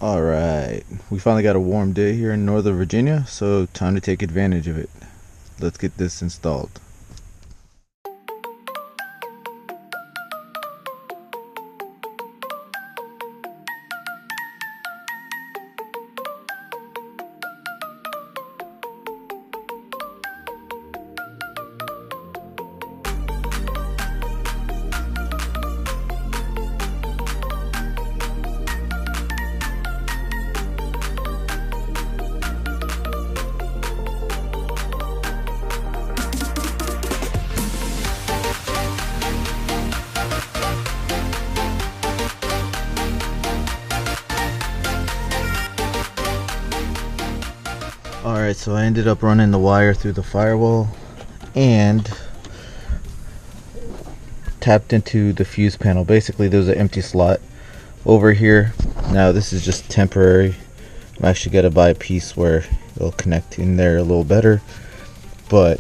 Alright, we finally got a warm day here in Northern Virginia, so time to take advantage of it. Let's get this installed. Alright, so I ended up running the wire through the firewall and tapped into the fuse panel. Basically, there's an empty slot over here. Now this is just temporary. I'm actually going to buy a piece where it'll connect in there a little better, but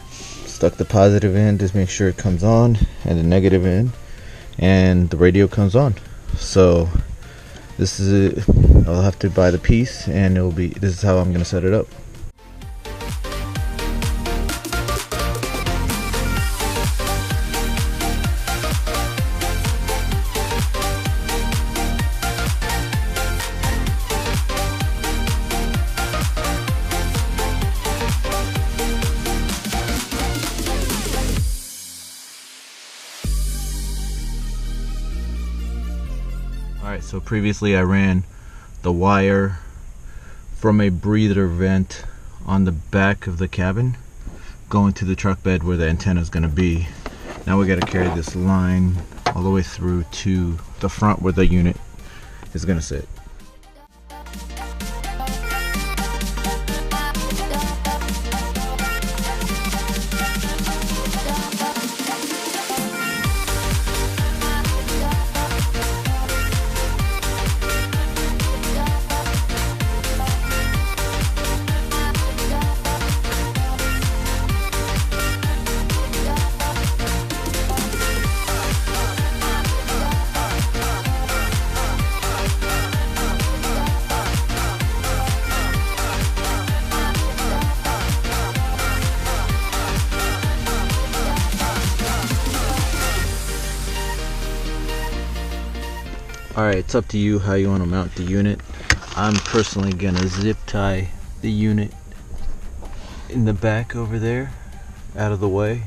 stuck the positive end to make sure it comes on, and the negative end, and the radio comes on. So this is it. I'll have to buy the piece, and this is how I'm gonna set it up. Alright, so previously I ran the wire from a breather vent on the back of the cabin going to the truck bed where the antenna is going to be. Now we got to carry this line all the way through to the front where the unit is going to sit. Alright, it's up to you how you want to mount the unit. I'm personally gonna zip tie the unit in the back over there out of the way,